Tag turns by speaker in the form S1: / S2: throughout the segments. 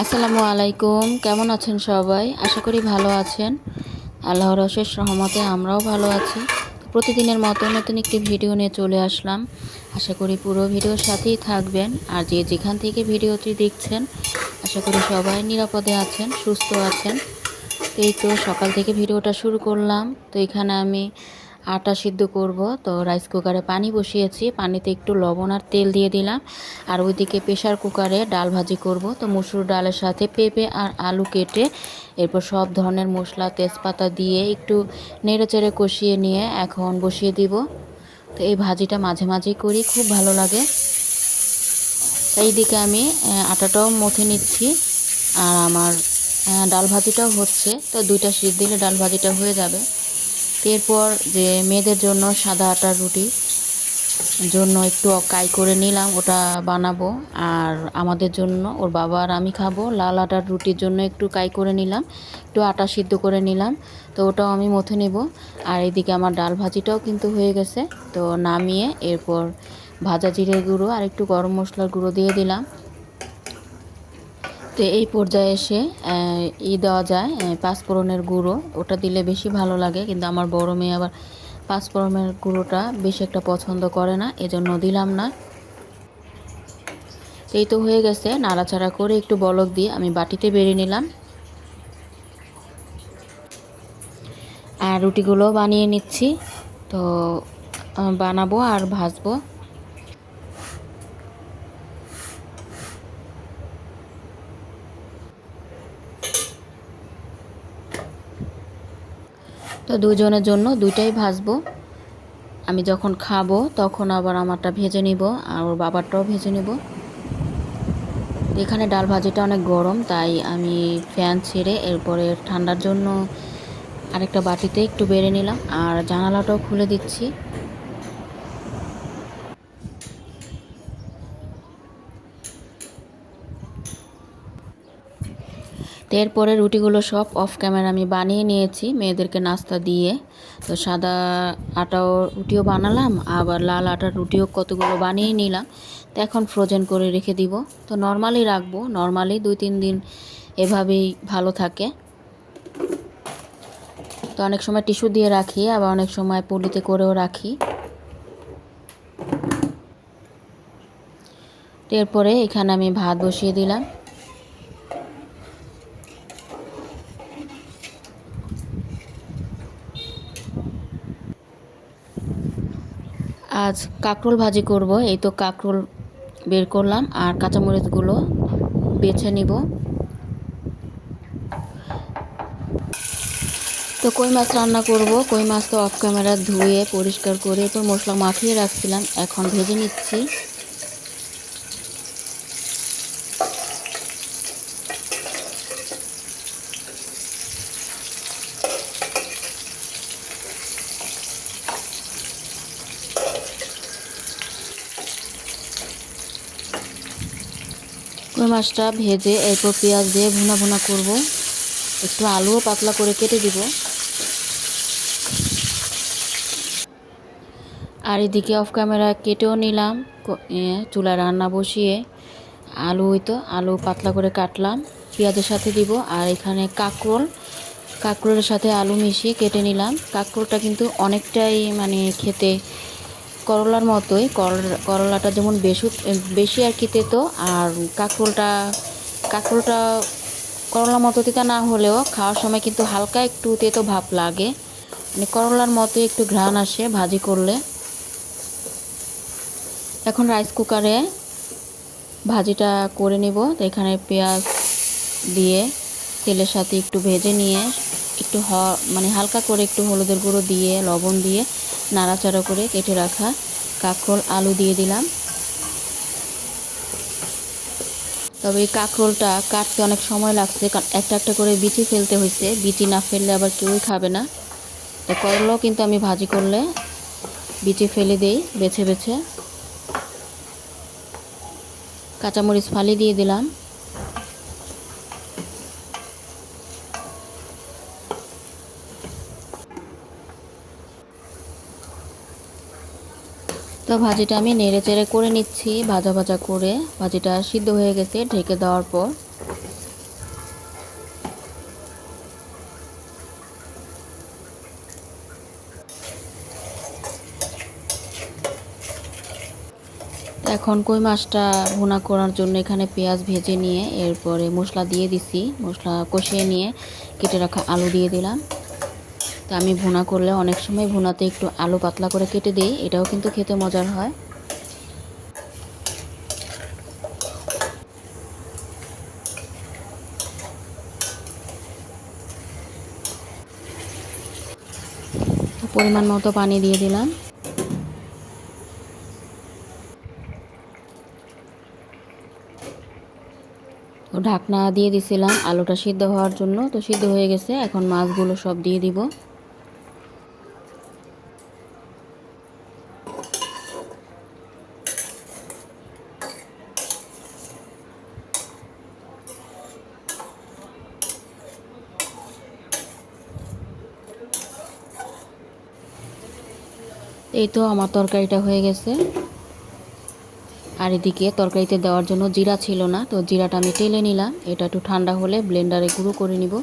S1: আসসালামু আলাইকুম, কেমন আছেন সবাই? আশা করি ভালো আছেন। আল্লাহর অশেষ রহমতে আমরাও ভালো আছি। প্রতিদিনের মতো নতুন একটি ভিডিও নিয়ে চলে আসলাম। আশা করি পুরো ভিডিওর সাথেই থাকবেন। আর যে যেখান থেকে ভিডিওটি দেখছেন, আশা করি সবাই নিরাপদে আছেন, সুস্থ আছেন। তো এই তো সকাল থেকে ভিডিওটা শুরু করলাম। তো এখানে আমি আটা সিদ্ধ করব। তো রাইস কুকারে পানি বসিয়েছি, পানিতে একটু লবণ আর তেল দিয়ে দিলাম। আর ওইদিকে প্রেশার কুকারে ডাল ভাজি করব। তো মসুর ডালের সাথে পেঁপে আর আলু কেটে এরপর সব ধরনের মশলা তেজপাতা দিয়ে একটু নেড়েচেড়ে কষিয়ে নিয়ে এখন বসিয়ে দিব। তো এই ভাজিটা মাঝে মাঝেই করি, খুব ভালো লাগে। তাই এইদিকে আমি আটাটাও মথে নিচ্ছি। আর আমার ডাল ভাজিটাও হচ্ছে। তো দুইটা সিদ্ধ দিলে ডাল ভাজিটা হয়ে যাবে। এরপর যে মেয়েদের জন্য সাদা আটার রুটি জন্য একটু কাই করে নিলাম, ওটা বানাবো। আর আমাদের জন্য, ওর বাবা আর আমি খাবো, লাল আটার রুটির জন্য একটু কাই করে নিলাম, একটু আটা সিদ্ধ করে নিলাম। তো ওটাও আমি মথে নেব। আর এদিকে আমার ডাল ভাজিটাও কিন্তু হয়ে গেছে। তো নামিয়ে এরপর ভাজা জিরের গুঁড়ো আর একটু গরম মশলার গুঁড়ো দিয়ে দিলাম। তো এই পর্যায়ে এসে দেওয়া যায় পাঁচফোড়নের গুঁড়ো, ওটা দিলে বেশি ভালো লাগে। কিন্তু আমার বড় মেয়ে আবার পাঁচফোড়নের গুঁড়োটা বেশি একটা পছন্দ করে না, এজন্য দিলাম না। তো এই তো হয়ে গেছে, নাড়াচাড়া করে একটু বলক দিয়ে আমি বাটিতে বেড়ে নিলাম। আর রুটিগুলো বানিয়ে নিচ্ছি। তো বানাবো আর ভাজবো। তো দুজনের জন্য দুইটাই ভাজবো। আমি যখন খাবো তখন আবার আমারটা ভেজে নিব, আর ওর বাবারটাও ভেজে নিব। এখানে ডাল ভাজিটা অনেক গরম, তাই আমি ফ্যান ছেড়ে এরপরে ঠান্ডার জন্য আরেকটা বাটিতে একটু বেড়ে নিলাম। আর জানালাটাও খুলে দিচ্ছি। তো এরপরে রুটিগুলো সব অফ ক্যামেরা আমি বানিয়ে নিয়েছি মেয়েদেরকে নাস্তা দিয়ে। তো সাদা আটাও রুটিও বানালাম, আবার লাল আটার রুটিও কতগুলো বানিয়ে নিলাম। তো এখন ফ্রোজেন করে রেখে দিব। তো নর্মালি রাখবো, নর্মালি 2-3 দিন এভাবেই ভালো থাকে। তো অনেক সময় টিস্যু দিয়ে রাখি, আবার অনেক সময় পলিতে করেও রাখি। তো এরপরে এখানে আমি ভাত বসিয়ে দিলাম। আজ কাঁকরোল ভাজি করব। এই তো কাঁকরোল বের করলাম আর কাঁচামরিচগুলো বেছে নিব। তো কই মাছ রান্না করব। কই মাছ তো অফ ক্যামেরা ধুয়ে পরিষ্কার করে তো মশলা মাখিয়ে রাখছিলাম, এখন ভেজে নিচ্ছি। কই মাছটা ভেজে এরপর পেঁয়াজ দিয়ে ভুনা ভুনা করব। একটু আলুও পাতলা করে কেটে দিব। আর এদিকে অফ ক্যামেরা কেটেও নিলাম। চুলায় রান্না বসিয়ে আলু পাতলা করে কাটলাম, পেঁয়াজের সাথে দিব। আর এখানে কাঁকরোলের সাথে আলু মিশিয়ে কেটে নিলাম। কাঁকরোলটা কিন্তু অনেকটাই মানে খেতে করলার মতোই। করলাটা যেমন বেশি আর কি তেতো, আর কাঁকরোলটা করলার মতো তেতো না হলেও খাওয়ার সময় কিন্তু হালকা একটু তেতো ভাব লাগে, মানে করলার মতো একটু ঘ্রাণ আসে ভাজি করলে। এখন রাইস কুকারে ভাজিটা করে নিব। তো এখানে পেঁয়াজ দিয়ে তেলের সাথে একটু ভেজে নিয়ে একটু মানে হালকা করে একটু হলুদের গুঁড়ো দিয়ে লবণ দিয়ে নাড়াচাড়া করে কেটে রাখা কাঁকরোল আলু দিয়ে দিলাম। তবে এই কাঁকরোলটা কাটতে অনেক সময় লাগছে, কারণ একটা একটা করে বিচি ফেলতে হয়েছে। বিচি না ফেললে আবার কেউই খাবে না। তো করলাও কিন্তু আমি ভাজি করলে বিচি ফেলে দেই বেছে বেছে। কাঁচামরিচ ফালি দিয়ে দিলাম। তো ভাজিটা আমি নেড়ে চেড়ে করে নিচ্ছি, ভাজা ভাজা করে। ভাজিটা সিদ্ধ হয়ে গেছে ঢেকে দেওয়ার পর। এখন কই মাছটা ভুনা করার জন্য এখানে পেঁয়াজ ভেজে নিয়ে এরপরে মশলা দিয়ে দিছি, মশলা কষিয়ে নিয়ে কেটে রাখা আলু দিয়ে দিলাম। তো আমি ভুনা করলে অনেক সময় ভুনাতে একটু আলু পাতলা করে কেটে দিই, এটাও কিন্তু খেতে মজার হয়। তো পরিমাণ মতো পানি দিয়ে দিলাম। তো ঢাকনা দিয়ে দিছিলাম আলুটা সিদ্ধ হওয়ার জন্য। তো সিদ্ধ হয়ে গেছে, এখন মাছগুলো সব দিয়ে দিব। এই তো আমার তরকারিটা হয়ে গেছে। আর এদিকে তরকারিতে দেওয়ার জন্য জিরা ছিল না, তো জিরাটা আমি টেলে নিলাম। এটা একটু ঠান্ডা হলে ব্লেন্ডারে গুঁড়ো করে নিব।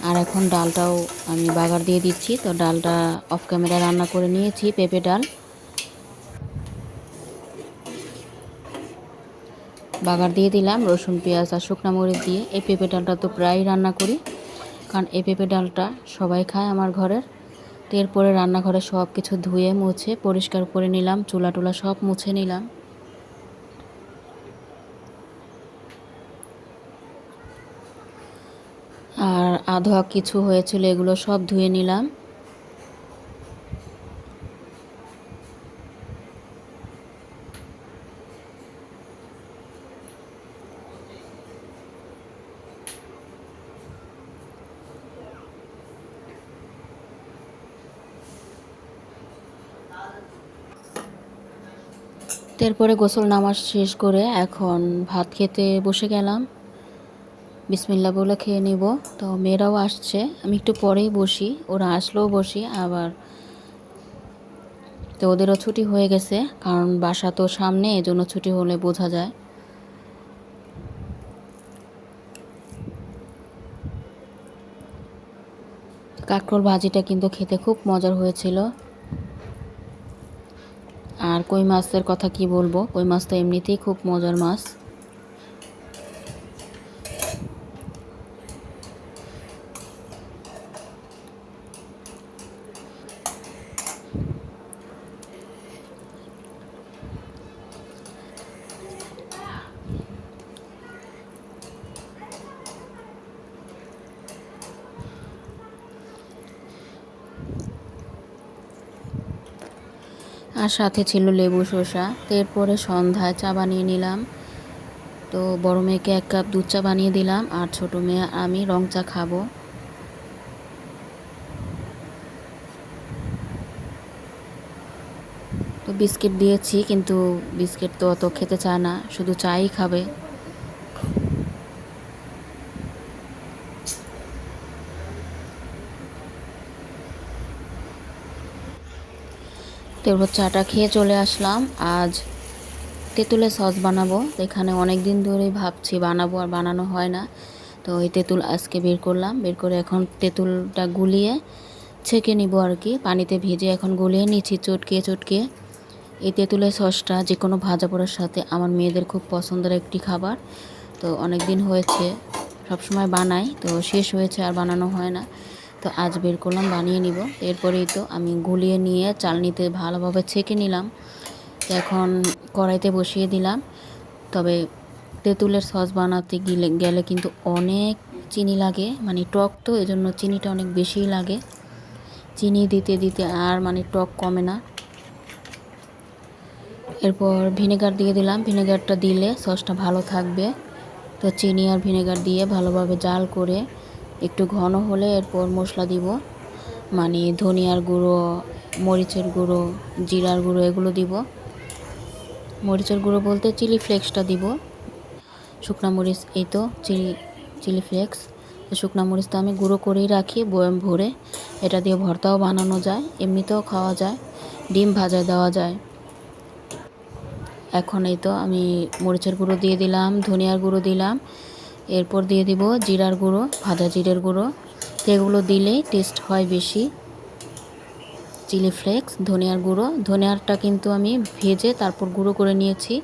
S1: আর এখন ডালটাও আমি বাগার দিয়ে দিচ্ছি। তো ডালটা অফ ক্যামেরা রান্না করে নিয়েছি, পেঁপে ডাল। বাগার দিয়ে দিলাম রসুন, পেঁয়াজ আর শুকনো মরিচ দিয়ে। এই পেঁপে ডালটা তো প্রায় রান্না করি, কারণ এই পেঁপে ডালটা সবাই খায় আমার ঘরের। তো এরপরে রান্নাঘরে সব কিছু ধুয়ে মুছে পরিষ্কার করে নিলাম, চুলা টুলা সব মুছে নিলাম। আর আধা কিছু হয়েছিল, এগুলো সব ধুয়ে নিলাম। তারপরে গোসল নামাজ শেষ করে এখন ভাত খেতে বসে গেলাম। বিসমিল্লাহ বলে খেয়ে নিব। তো মেয়েরাও আসছে, আমি একটু পরেই বসি, ওরা আসলেও বসি আবার। তো ওদেরও ছুটি হয়ে গেছে, কারণ বাসা তো সামনে, এজন্য ছুটি হলে বোঝা যায়। কাঁকরোল ভাজিটা কিন্তু খেতে খুব মজার হয়েছিল। আর কই মাছের কথা কি বলবো, কই মাছ তো এমনিতেই খুব মজার মাছ। আর সাথে ছিল লেবু শসা। তো এরপরে সন্ধ্যায় চা বানিয়ে নিলাম। তো বড় মেয়েকে 1 কাপ দুধ চা বানিয়ে দিলাম, আর ছোট মেয়ে আমি রং চা খাবো। তো বিস্কিট দিয়েছি, কিন্তু বিস্কিট তো অত খেতে চায় না, শুধু চাই খাবে। তো এরপর চাটা খেয়ে চলে আসলাম। আজ তেঁতুলের সস বানাবো। এখানে অনেক দিন ধরেই ভাবছি বানাবো, আর বানানো হয় না। তো এই তেঁতুল আজকে বের করলাম, বের করে এখন তেঁতুলটা গুলিয়ে ছেঁকে নিব আর কি, পানিতে ভেজে এখন গুলিয়ে নিচ্ছি চটকে চটকে। এই তেঁতুলের সসটা যে কোনো ভাজা পোড়ার সাথে আমার মেয়েদের খুব পছন্দের একটি খাবার। তো অনেক দিন হয়েছে, সবসময় বানাই, তো শেষ হয়েছে আর বানানো হয় না। তো আজ বের করলাম, বানিয়ে নিব। এরপরেই তো আমি গুলিয়ে নিয়ে চালনিতে ভালোভাবে ছেঁকে নিলাম। তো এখন কড়াইতে বসিয়ে দিলাম। তবে তেঁতুলের সস বানাতে গেলে কিন্তু অনেক চিনি লাগে, মানে টক তো, এজন্য চিনিটা অনেক বেশিই লাগে। চিনি দিতে দিতে আর মানে টক কমে না। এরপর ভিনেগার দিয়ে দিলাম, ভিনেগারটা দিলে সসটা ভালো থাকবে। তো চিনি আর ভিনেগার দিয়ে ভালোভাবে জাল করে একটু ঘন হলে এরপর মশলা দিব, মানে ধনিয়ার গুঁড়ো, মরিচের গুঁড়ো, জিরার গুঁড়ো এগুলো দিব। মরিচের গুঁড়ো বলতে চিলি ফ্লেক্সটা দিব, শুকনা মরিচ এই তো চিলি ফ্লেক্স। তো শুকনা মরিচ তো আমি গুঁড়ো করেই রাখি বয়াম ভরে, এটা দিয়ে ভর্তাও বানানো যায়, এমনিতেও খাওয়া যায়, ডিম ভাজায় দেওয়া যায়। এখন এই তো আমি মরিচের গুঁড়ো দিয়ে দিলাম, ধনিয়ার গুঁড়ো দিলাম, এরপর দিয়ে দিব জিরার গুঁড়ো, ভাজা জিরের গুঁড়ো। তো এগুলো দিলেই টেস্ট হয় বেশি। চিলি ফ্লেক্স, ধনিয়ার গুঁড়ো। ধনিয়াটা কিন্তু আমি ভেজে তারপর গুঁড়ো করে নিয়েছি,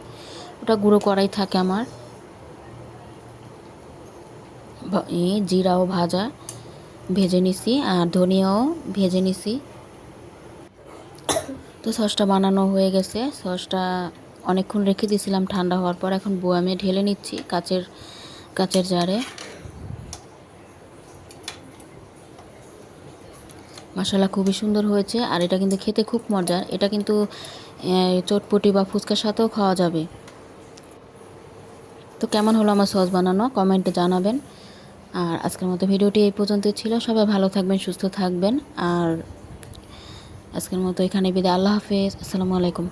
S1: ওটা গুঁড়ো করাই থাকে আমার। জিরাও ভাজা ভেজে নিছি আর ধনিয়াও ভেজে নিছি। তো সসটা বানানো হয়ে গেছে। সসটা অনেকক্ষণ রেখে দিয়েছিলাম ঠান্ডা হওয়ার পর, এখন বোয়ামে ঢেলে নিচ্ছি কাচের জারে। মশলা খুবই সুন্দর হয়েছে আর এটা কিন্তু খেতে খুব মজার। এটা কিন্তু চটপটি বা ফুচকার সাথেও খাওয়া যাবে। তো কেমন হলো আমার সস বানানো কমেন্টে জানাবেন। আর আজকের মতো ভিডিওটি এই পর্যন্ত ছিল। সবাই ভালো থাকবেন, সুস্থ থাকবেন। আর আজকের মতো এখানে বিদায়। আল্লাহ হাফেজ। আসসালামু আলাইকুম।